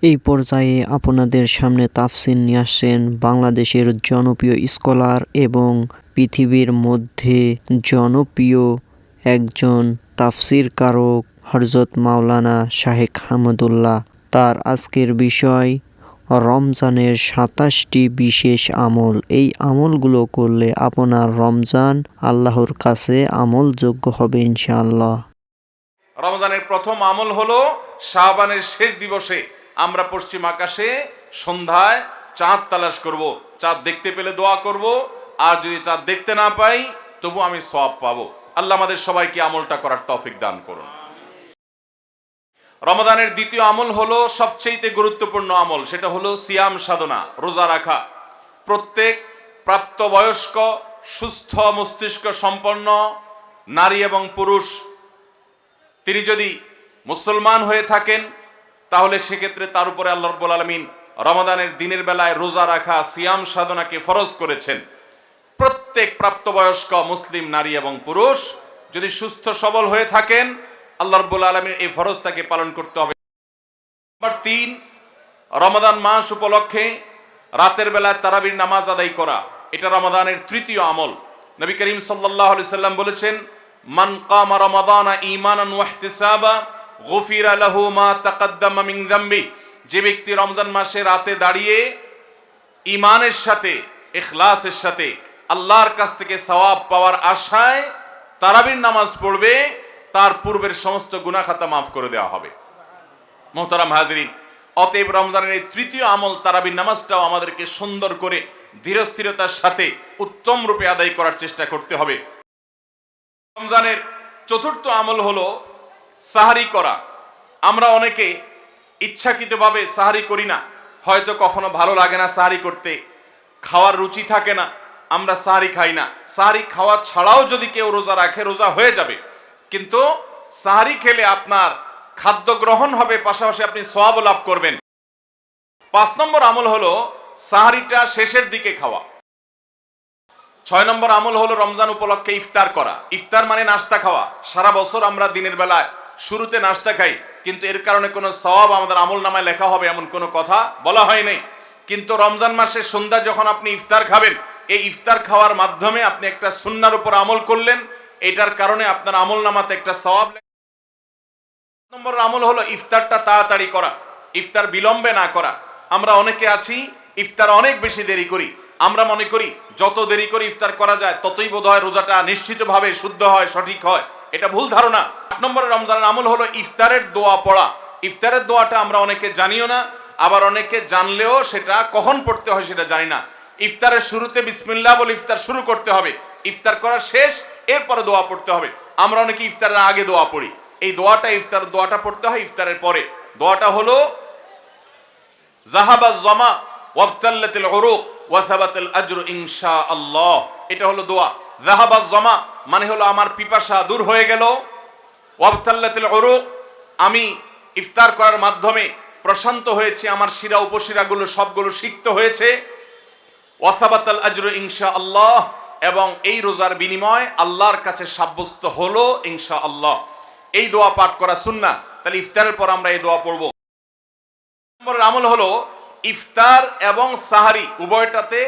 এই পর্যায়ে আপনাদের সামনে তাফসীর নিয়ে আসছেন বাংলাদেশের জনপ্রিয় স্কলার এবং পৃথিবীর মধ্যে জনপ্রিয় একজন তাফসীরকারক হযরত মাওলানা শাহেখ হামিদুল্লাহ। তার আজকের বিষয় রমজানের ২৭টি বিশেষ আমল। এই আমলগুলো করলে আপনার রমজান আল্লাহর কাছে আমলযোগ্য হবে ইনশাআল্লাহ। রমজানের প্রথম আমল হলো শাবানের শেষ দিবসে আমরা পশ্চিম আকাশে সন্ধ্যায় চাঁদ তালাশ করব। চাঁদ দেখতে পেলে দোয়া করব, আর যদি চাঁদ দেখতে না পাই তবু আমি সওয়াব পাবো। আল্লাহ আমাদের সবাইকে আমলটা করার তৌফিক দান করুন। রমজানের দ্বিতীয় আমল হলো সবচেয়ে গুরুত্বপূর্ণ আমল, সেটা হলো সিয়াম সাধনা, রোজা রাখা। প্রত্যেক প্রাপ্তবয়স্ক সুস্থ মস্তিষ্ক সম্পন্ন নারী এবং পুরুষ তিনি যদি মুসলমান হয়ে থাকেন তাহলে সেক্ষেত্রে তার উপরে আল্লাহ রাব্বুল আলামিন রমাদানের দিনের বেলায় রোজা রাখা, সিয়াম সাধনাকে ফরজ করেছেন। প্রত্যেক প্রাপ্তবয়স্ক মুসলিম নারী এবং পুরুষ যদি সুস্থ সবল হয়ে থাকেন আল্লাহ রাব্বুল আলামিন এই ফরজটাকে পালন করতে হবে। নাম্বার ৩, রমাদান মাস উপলক্ষে রাতের বেলায় তারাবির নামাজ আদায় করা, এটা রমাদানের তৃতীয় আমল। নবী করিম সাল্লাল্লাহু আলাইহি সাল্লাম বলেছেন, মান কামা রমাদানা ঈমানান ওয়া ইহতিসাবা গুফিরা লাহু মা তাকাদ্দামা মিন যামবি। যে ব্যক্তি রমজান মাসে রাতে দাঁড়িয়ে ঈমানের সাথে, ইখলাসের সাথে আল্লাহর কাছ থেকে সওয়াব পাওয়ার আশায় তারাবির নামাজ পড়বে, তার পূর্বের সমস্ত গুনাহ খাতা মাফ করে দেওয়া হবে। মোহতারাম হাজরিন, অতএব রমজানের এই তৃতীয় আমল তারাবির নামাজটাও আমাদেরকে সুন্দর করে ধীরস্থিরতার সাথে উত্তম রূপে আদায় করার চেষ্টা করতে হবে। রমজানের চতুর্থ আমল হলো সাহারি করা। আমরা অনেকে ইচ্ছাকৃতভাবে সাহারি করি না, হয়তো কখনো ভালো লাগে না সাহারি করতে, খাওয়ার রুচি থাকে না, আমরা সাহারি খাই না। সাহারি খাওয়া ছাড়াও যদি কেউ রোজা রাখে রোজা হয়ে যাবে, কিন্তু সাহারি খেলে আপনার খাদ্য গ্রহণ হবে, পাশাপাশি আপনি সওয়াব লাভ করবেন। ৫ নম্বর আমল হলো সাহারিটা শেষের দিকে খাওয়া। ৬ নম্বর আমল হলো রমজান উপলক্ষে ইফতার করা। ইফতার মানে নাস্তা খাওয়া। সারা বছর আমরা দিনের বেলায় শুরুতে নাস্তা খাই, কিন্তু এর কারণে কোনো সওয়াব আমাদের আমল নামায় লেখা হবে এমন কোনো কথা বলা হয় নাই। কিন্তু রমজান মাসের সন্ধ্যা যখন আপনি ইফতার খাবেন, এই ইফতার খাওয়ার মাধ্যমে আপনি একটা সুন্নাহর উপর আমল করলেন, এটার কারণে আপনার আমল নামাতে একটা সওয়াব। নম্বর আমল হলো ইফতারটা তাড়াতাড়ি করা, ইফতার বিলম্বে না করা। আমরা অনেকে আছি ইফতার অনেক বেশি দেরি করি। আমরা মনে করি যত দেরি করে ইফতার করা যায় ততই বোধহয় রোজাটা নিশ্চিতভাবে শুদ্ধ হয়, সঠিক হয়। এটা ভুল ধারণা। ৮ নম্বর রমজানের আমল হলো ইফতারের দোয়া পড়া। ইফতারের দোয়াটা আমরা অনেকে জানিও না, আবার অনেকে জানলেও সেটা কখন পড়তে হয় সেটা জানি না। ইফতারের শুরুতে বিসমিল্লাহ বলে ইফতার শুরু করতে হবে, ইফতার করা শেষ, এরপরে দোয়া পড়তে হবে। আমরা অনেকে ইফতারের আগে দোয়া পড়ি, এই দোয়াটা ইফতার দোয়াটা পড়তে হয় ইফতারের পরে। দোয়াটা হলো যাহাবাজ জামা ওয়াবতাল্লাতিল উরুক ওয়া সাবাতাল আজরু ইনশাআল্লাহ। এটা হলো দোয়া। যাহাবাজ জামা মানে হলো আমার পিপাসা দূর হয়ে গেল, ওয়াবতাল্লাতিল উরুক আমি ইফতার করার মাধ্যমে প্রশান্ত হয়েছে, আমার শিরা উপশিরাগুলো সবগুলো সিক্ত হয়েছে, ওয়া সাবাতাল আজরু ইনশাআল্লাহ, এবং এই রোজার বিনিময় আল্লাহর কাছে সাব্যস্ত হলো ইনশাআল্লাহ। এই দোয়া পাঠ করা সুন্নাহ। তাহলে ইফতারের পর আমরা এই দোয়া পড়ব। নম্বরের আমল হলো ইফতার এবং সাহারি উভয়টাতে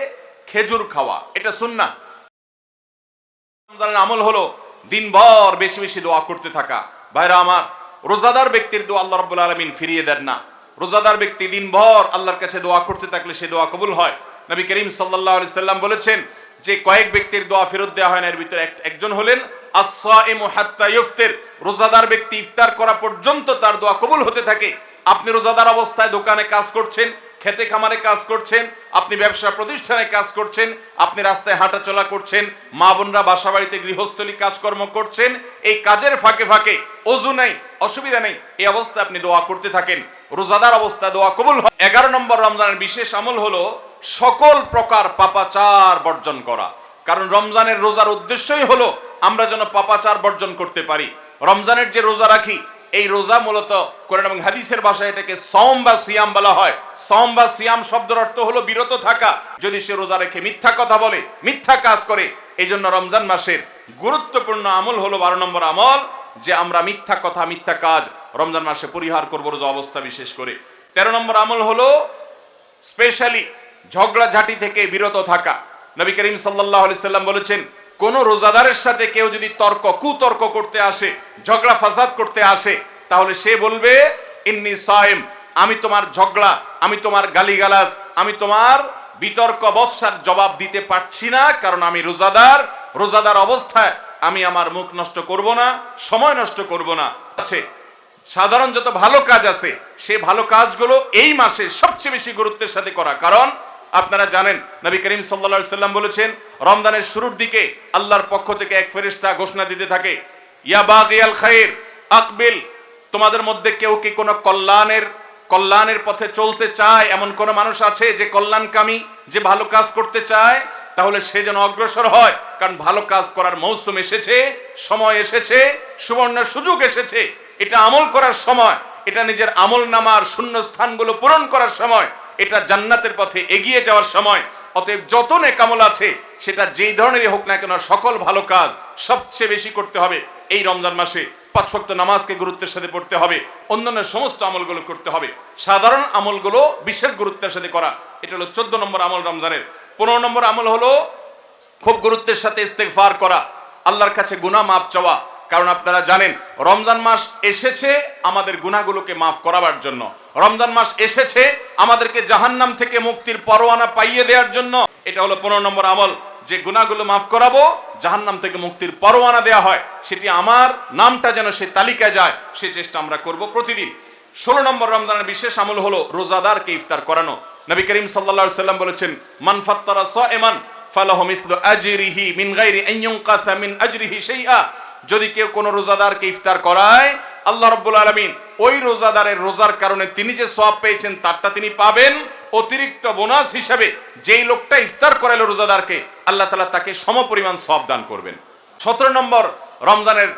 খেজুর খাওয়া, এটা সুন্নাহ। রমজানের আমল হলো দিনভর বেশি বেশি দোয়া করতে থাকা। ভাইরা আমার, রোজাদার ব্যক্তির দোয়া আল্লাহ রাব্বুল আলামিন ফিরিয়ে দেন না। রোজাদার ব্যক্তি দিনভর আল্লাহর কাছে দোয়া করতে থাকলে সে দোয়া কবুল হয়। নবী করিম সাল্লাল্লাহু আলাইহি সাল্লাম বলেছেন যে কয়েক ব্যক্তির দোয়া ফেরত দেওয়া হয় না, এর ভিতরে একজন হলেন আস-সাইমু হাত্তা ইফতির। রোজাদার ব্যক্তি ইফতার করা পর্যন্ত তার দোয়া কবুল হতে থাকে। আপনি রোজাদার অবস্থায় দোকানে কাজ করছেন, খেতে খামারে কাজ করছেন, আপনি ব্যবসা প্রতিষ্ঠানে কাজ করছেন, আপনি রাস্তায় হাঁটাচলা করছেন, মা বোনরা বাসা বাড়িতে গৃহস্থলী কাজকর্ম করছেন, এই কাজের ফাঁকে ফাঁকে ওযু নাই, অসুবিধা নেই, এই অবস্থায় আপনি দোয়া করতে থাকেন, রোজাদার অবস্থায় দোয়া কবুল হয়। 11 নম্বর রমজানের বিশেষ আমল হলো সকল প্রকার পাপাচার বর্জন করা। কারণ রমজানের রোজার উদ্দেশ্যই হলো আমরা যেন পাপাচার বর্জন করতে পারি। রমজানের যে রোজা রাখি, এই রোজা মূলত কোরআন এবং হাদিসের ভাষায় এটাকে সওম বা সিয়াম বলা হয়। সওম বা সিয়াম শব্দের অর্থ হলো বিরত থাকা। যদি সে রোজা রেখে মিথ্যা কথা বলে, মিথ্যা কাজ করে, এই জন্য রমজান মাসের গুরুত্বপূর্ণ আমল হলো 12 নম্বর আমল, যে আমরা মিথ্যা কথা, মিথ্যা কাজ রমজান মাসে পরিহার করবো রোজা অবস্থা বিশেষ করে। 13 নম্বর আমল হলো স্পেশালি ঝগড়াঝাটি থেকে বিরত থাকা। নবী করিম সাল্লাল্লাহু আলাইহি সাল্লাম বলেছেন, কোন রোজাদারের সাথে কেউ যদি কুতর্ক করতে আসে, ঝগড়া ফাসাদ করতে আসে, তাহলে সে বলবে ইন্নী সাইম, আমি তোমার ঝগড়া, আমি তোমার গালিগালাজ, আমি তোমার বিতর্ক বর্ষার জবাব দিতে পারছি না, কারণ আমি রোজাদার অবস্থায় আমি আমার মুখ নষ্ট করব না, সময় নষ্ট করব না। আছে সাধারণ যত ভালো কাজ আছে, সেই ভালো কাজগুলো এই মাসে সবচেয়ে বেশি গুরুত্বের সাথে করা। কারণ আপনারা জানেন নবী করিম সাল্লাল্লাহু আলাইহি সাল্লাম বলেছেন, রমজানের শুরুর দিকে আল্লাহর পক্ষ থেকে এক ফেরেশতা ঘোষণা দিতে থাকে, ইয়া বাগিয়াল খাইর আকবিল, তোমাদের মধ্যে কেউ কি কোনো কল্যাণের পথে চলতে চায়, এমন কোন মানুষ আছে যে কল্যাণকামী, যে ভালো কাজ করতে চায়, তাহলে সে যেন অগ্রসর হয়। কারণ ভালো কাজ করার মৌসুম এসেছে, সময় এসেছে, সুবর্ণ সুযোগ এসেছে। এটা আমল করার সময়, এটা নিজের আমল নামার শূন্য স্থানগুলো পূরণ করার সময়, এটা জান্নাতের পথে এগিয়ে যাওয়ার সময়। অতএব যত নেক আমল আছে, সেটা যেই ধরনেরই হোক না কেন, সকল ভালো কাজ সবচেয়ে বেশি করতে হবে এই রমজান মাসে। 5 ওয়াক্ত নামাজকে গুরুত্বের সাথে পড়তে হবে, অন্যান্য সমস্ত আমলগুলো করতে হবে। সাধারণ আমলগুলো বিশেষ গুরুত্বের সাথে করা, এটা হলো 14 নম্বর আমল রমজানের। 15 নম্বর আমল হলো খুব গুরুত্বের সাথে ইস্তেগফার করা, আল্লাহর কাছে গুনাহ মাফ চাওয়া। কারণ আপনারা জানেন রমজান মাস এসেছে আমাদের গুনাহগুলোকে মাফ করাবার জন্য। রমজান মাস এসেছে আমাদেরকে জাহান্নাম থেকে মুক্তির পরোয়ানা পাইয়ে দেওয়ার জন্য। এটা হলো 15 নম্বর আমল, যে গুনাহগুলো মাফ করাবো, জাহান্নাম থেকে মুক্তির পরোয়ানা দেয়া হয়, সেটি আমার নামটা যেন সেই তালিকায় যায়, সেই চেষ্টা আমরা করব প্রতিদিন। 16 নম্বর রমজানের বিশেষ আমল হলো রোজাদারকে ইফতার করানো। নবী করিম সাল্লাল্লাহু আলাইহি সাল্লাম বলেছেন, মান ফাত্তারা সাইমান ফালাহু মিসলু আজরিহি মিন গায়রি আন ইউনকাসা মিন আজরিহি শাইআ। যদি কেউ কোনো রোজাদারকে ইফতার করায়, আল্লাহ রাব্বুল আলামিন ওই রোজাদারের রোজার কারণে তিনি যে সওয়াব পেয়েছেন তারটা তিনি পাবেন। অতিরিক্ত বোনাস হিসেবে যেই লোকটা ইফতার করালো রোজাদারকে, আল্লাহ তাআলা তাকে সমপরিমাণ সওয়াব দান করবেন। 17 নম্বর রমজানের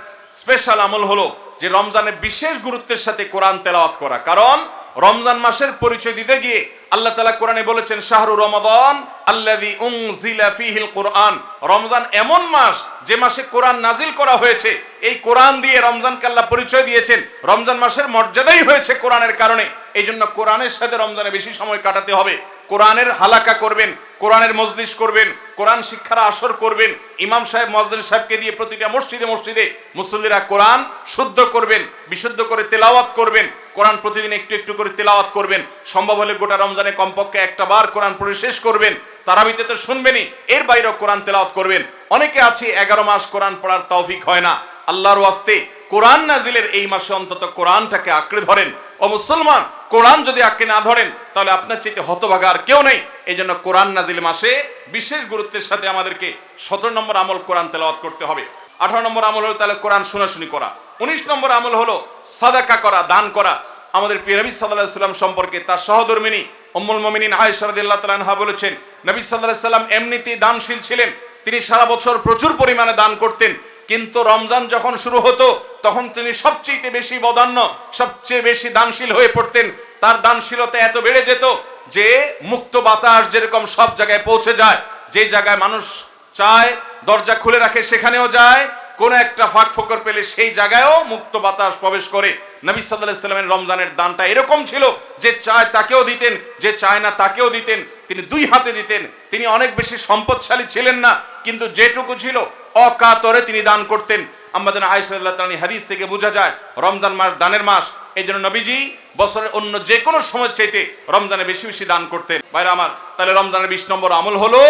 স্পেশাল আমল হলো যে রমজানে বিশেষ গুরুত্বের সাথে কোরআন তেলাওয়াত করা। কারণ রমজান মাসের পরিচয় দিতে গিয়ে আল্লাহ তাআলা কোরআনে বলেছেন, শাহরু রমাদান আল্লাযী উনজিলা ফীহিল কুরআন। রমজান এমন মাস যে মাসে কোরআন নাজিল করা হয়েছে। এই কোরআন দিয়ে রমজানকে আল্লাহ পরিচয় দিয়েছেন। রমজান মাসের মর্যাদাই হয়েছে কোরআনের কারণে। এই জন্য কোরআনের সাথে রমজানে বেশি সময় কাটাতে হবে। কোরআনের হালাকা করবেন, কোরআনের মজলিস করবেন, কোরআন শিক্ষার আসর করবেন, ইমাম সাহেব মুয়াজ্জিন সাহেবকে দিয়ে প্রতিটা মসজিদে মুসল্লিরা কোরআন শুদ্ধ করবেন, বিশুদ্ধ করে তেলাওয়াত করবেন। কোরআন প্রতিদিন একটু একটু করে তেলাওয়াত করবেন। সম্ভব হলে গোটা রমজানে কমপক্ষে একটা বার কোরআন পড়ে শেষ করবেন। তারাবিতে তো শুনবেনই, এর বাইরেও কোরআন তেলাওয়াত করবেন। অনেকে আছে 11 মাস কোরআন পড়ার তৌফিক হয় না। আল্লাহর ওয়াস্তে কোরআন নাজিলের এই মাসে অন্তত কোরআনটাকে আঁকড়ে ধরেন। ও মুসলমান, কোরআন যদি আঁকড়ে না ধরেন, তাহলে আপনার চাইতে হতভাগা আর কেউ নেই। এই জন্য কোরআন নাজিল মাসে বিশেষ গুরুত্বের সাথে আমাদেরকে 17 নম্বর আমল কোরআন তেলাওয়াত করতে হবে। 18 নম্বর আমল হলো তাহলে কোরআন শোনাশুনি করা। 19 নম্বর আমল হলো সাদাকা করা, দান করা। আমাদের প্রিয় নবী সাল্লাল্লাহু আলাইহি সাল্লাম সম্পর্কে তার সহধর্মিনী উম্মুল মুমিনিন আয়েশা রাদিয়াল্লাহু তাআলা আনহা বলেছেন, নবী সাল্লাল্লাহু আলাইহি সাল্লাম এমনিতেই দানশীল ছিলেন। তিনি সারা বছর প্রচুর পরিমাণে দান করতেন, কিন্তু রমজান যখন শুরু হতো তখন তিনি সবচেয়ে বেশি বদান্য, সবচেয়ে বেশি দানশীল হয়ে পড়তেন। তার দানশীলতা এত বেড়ে যেত যে মুক্ত বাতাস যেরকম সব জায়গায় পৌঁছে যায়, যে জায়গায় মানুষ চায় দরজা খুলে রাখে সেখানেও যায়, কোন একটা ফাঁক ফোকর পেলে সেই জায়গায়ও মুক্ত বাতাস প্রবেশ করে। নবী সাল্লাল্লাহু আলাইহি সাল্লামের রমজানের দানটা এরকম ছিল যে চায় তাকেও দিতেন, যে চায় না তাকেও দিতেন। তিনি 2 হাতে দিতেন। তিনি অনেক বেশি সম্পদশালী ছিলেন না, কিন্তু যেটুকু ছিল অকাতরে তিনি দান করতেন। আমাদের আয়েশা রাদিয়াল্লাহু তাআলা হাদিস থেকে বোঝা যায় রমজান মাস দানের মাস। এই জন্য নবীজি বছরের অন্য যে কোনো সময় চাইতে রমজানে বেশি বেশি দান করতেন। ভাইরা আমার, তাহলে রমজানের 20 নম্বর আমল হলো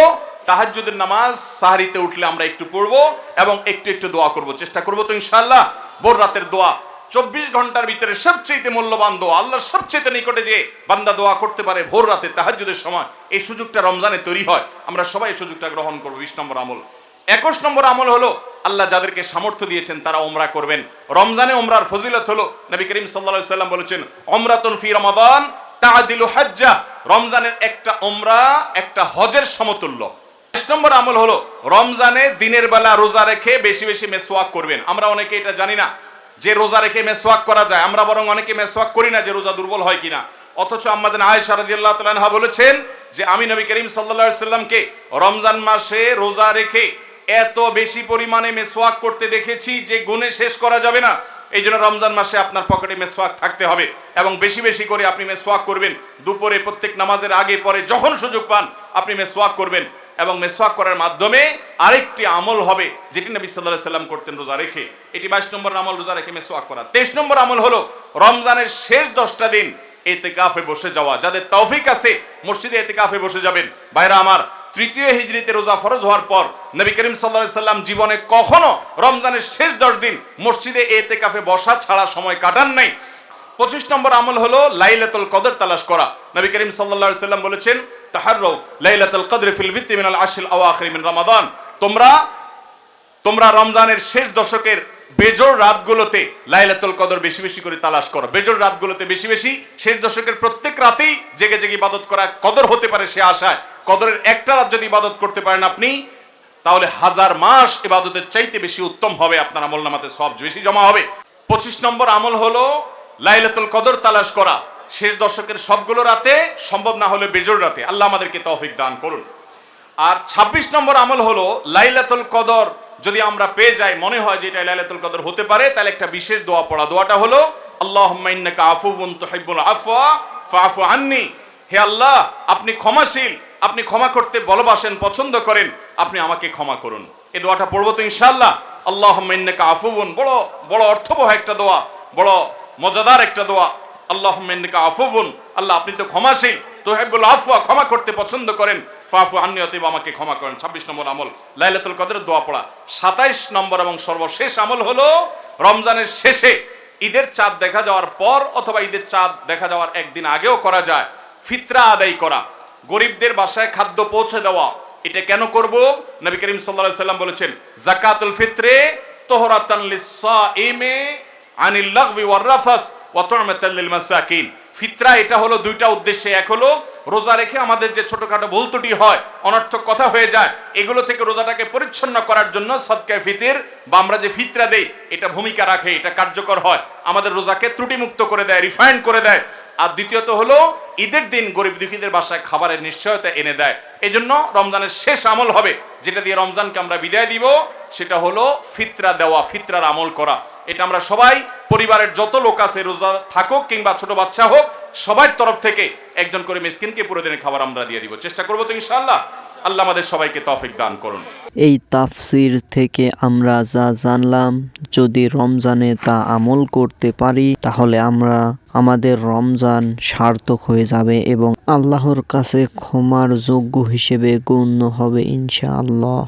তাহাজ্জুদের নামাজ সাহরিতে উঠলে আমরা একটু পড়বো এবং একটু একটু দোয়া করব। চেষ্টা করবো তো ইনশাআল্লাহ। ভোর রাতের দোয়া 24 ঘন্টার ভিতরে সবচেয়ে মূল্যবান দোয়া, আল্লাহর সবচেয়ে নিকটে যে বান্দা দোয়া করতে পারে ভোর রাতে তাহাজ্জুদের সময়, এই সুযোগটা রমজানে তৈরি হয়। আমরা সবাই এই সুযোগটা গ্রহণ করব। 20 নম্বর আমল। 21 নম্বর আমল হলো আল্লাহ যাদেরকে সামর্থ্য দিয়েছেন তারা উমরা করবেন। রমজানে উমরার ফজিলত হলো নবী করিম সাল্লাল্লাহু আলাইহি সাল্লাম বলেছেন, উমরাতুন ফি রমাদান তাআদিলু হাজ্জা। রমজানের একটা উমরা একটা হজের সমতুল্য। 22 নম্বর আমল হলো রমজানে দিনের বেলা রোজা রেখে বেশি বেশি মেসওয়াক করবেন। আমরা অনেকে এটা জানি না যে রোজা রেখে মেসওয়াক করা যায়। আমরা বরং অনেকে মেসওয়াক করি না যে রোজা দুর্বল হয় কিনা। অথচ আমাদের আয়েশা রাদিয়াল্লাহু তাআলা আনহা বলেছেন যে আমি নবী করিম সাল্লাল্লাহু আলাইহি সাল্লামকে রমজান মাসে রোজা রেখে এত বেশি পরিমাণে মেসওয়াক করতে দেখেছি যে গুণে শেষ করা যাবে না। এই জন্য রমজান মাসে আপনার পকেটে মেসওয়াক থাকতে হবে এবং বেশি বেশি করে আপনি মেসওয়াক করবেন। দুপুরে প্রত্যেক নামাজের আগে পরে যখন সুযোগ পান আপনি মেসওয়াক করবেন এবং মেসওয়াক করার মাধ্যমে আরেকটি আমল হবে যেটি নবী সাল্লাল্লাহু আলাইহি সাল্লাম করতেন রোজা রেখে। এটি 22 নম্বর আমল, রোজা রেখে মেসওয়াক করা। 23 নম্বর আমল হলো রমজানের শেষ 10টা দিন ইতিকাফে বসে যাওয়া। যাদের তৌফিক আছে মসজিদে ইতিকাফে বসে যাবেন। ভাইরা আমার, তৃতীয় হিজরিতে রোজা ফরজ হওয়ার পর নবী করিম সাল্লাল্লাহু আলাইহি সাল্লাম জীবনে কখনো রমজানের শেষ 10 দিন মসজিদে ইতিকাফে বসা ছাড়া সময় কাটান নাই। 25 নম্বর আমল হলো লাইলাতুল কদর তালাশ করা। নবী করিম সাল্লাল্লাহু আলাইহি সাল্লাম বলেছেন, তাহাররু লাইলাতুল কদর ফিল ভিত্রি মিনাল আশরিল আওয়াখির মিন রমাদান। তোমরা রমজানের শেষ দশকের বেজোড় রাতগুলোতে লাইলাতুল কদর বেশি বেশি করে তালাশ করো। বেজোড় রাতগুলোতে বেশি বেশি, শেষ দশকের প্রত্যেক রাতেই জেগে জেগে ইবাদত করা কদর হতে পারে সে আশায়। কদরের একটা রাত যদি ইবাদত করতে পারেন আপনি, তাহলে 1000 মাস ইবাদতের চাইতে বেশি উত্তম হবে, আপনার আমলনামাতে সওয়াব বেশি জমা হবে। 25 নম্বর আমল হলো লাইলাতুল কদর তালাশ করা শেষ দশকের সবগুলো রাতে, সম্ভব না হলে বেজোড় রাতে। আল্লাহ আমাদেরকে তৌফিক দান করুন। আর 26 নম্বর আমল হলো লাইলাতুল কদর যদি আমরা পেয়ে যাই, মনে হয় যে এটা লাইলাতুল কদর হতে পারে, তাহলে একটা বিশেষ দোয়া পড়া। দোয়াটা হলো আল্লাহুম্মা ইন্নাকা আফুউন তুহিব্বুল আফওয়া ফাআফু আন্নি। হে আল্লাহ, আপনি ক্ষমাশীল, আপনি ক্ষমা করতে ভালোবাসেন, পছন্দ করেন, আপনি আমাকে ক্ষমা করুন। এই দোয়াটা পড়বো তো ইনশাআল্লাহ। আল্লাহুম্মা ইন্নাকা আফুউন, বড় বড় অর্থবহ একটা দোয়া, বড় মজাদার একটা দোয়া। আল্লাহুম্মা ইন্নাকা আফুউন, আল্লাহ আপনি তো ক্ষমাশীল, তুহিব্বুল আফওয়া, ক্ষমা করতে পছন্দ করেন, ফাফু আন্নি, অতএব আমাকে ক্ষমা করেন। 26 নম্বর আমল লাইলাতুল কদরের দোয়া পড়া। 27 নম্বর এবং সর্বশেষ আমল হলো রমজানের শেষে ঈদের চাঁদ দেখা যাওয়ার পর অথবা ঈদের চাঁদ দেখা যাওয়ার একদিন আগেও করা যায় ফিতরা আদায় করা, গরিবদের বাসায় খাদ্য পৌঁছে দেওয়া। এটা কেন করব? নবী করিম সাল্লাল্লাহু আলাইহি সাল্লাম বলেছেন, যাকাতুল ফিত্রে তুহরাতান লিস-সাইমি আনিল লাগবি ওয়ার রাফাস ওয়া তু'মাতাল লিল মাসাকিন। ফিতরা এটা হলো দুইটা উদ্দেশ্যে। এক হলো রোজা রেখে আমাদের যে ছোটখাটো ভুল ত্রুটি হয়, অনর্থক কথা হয়ে যায়, এগুলো থেকে রোজাটাকে পরিচ্ছন্ন করার জন্য সদকায়ে ফিতর বা আমরা যে ফিতরা দেই এটা ভূমিকা রাখে, এটা কার্যকর হয়, আমাদের রোজাকে ত্রুটিমুক্ত করে দেয়, রিফাইন্ড করে দেয়। আর দ্বিতীয়ত হলো ঈদের দিন গরিব দুঃখীদের বাসায় খাবারের নিশ্চয়তা এনে দেয়। এই জন্য রমজানের শেষ আমল হবে যেটা দিয়ে রমজানকে আমরা বিদায় দিব, সেটা হলো ফিতরা দেওয়া, ফিতরার আমল করা। এটা আমরা সবাই, পরিবারের যত লোক আছে, রোজা থাকুক কিংবা ছোট বাচ্চা হোক, সবার তরফ থেকে একজন করে মিসকিনকে পুরো দিনের খাবার আমরা দিয়ে দিব। চেষ্টা করবো তো ইনশাআল্লাহ। আল্লাহ আমাদের সবাইকে তৌফিক দান করুন। এই তাফসির থেকে আমরা যা জানলাম, যদি রমজানে তা আমল করতে পারি তাহলে আমাদের রমজান সার্থক হয়ে যাবে এবং আল্লাহর কাছে ক্ষমার যোগ্য হিসেবে গণ্য হবে ইনশাআল্লাহ।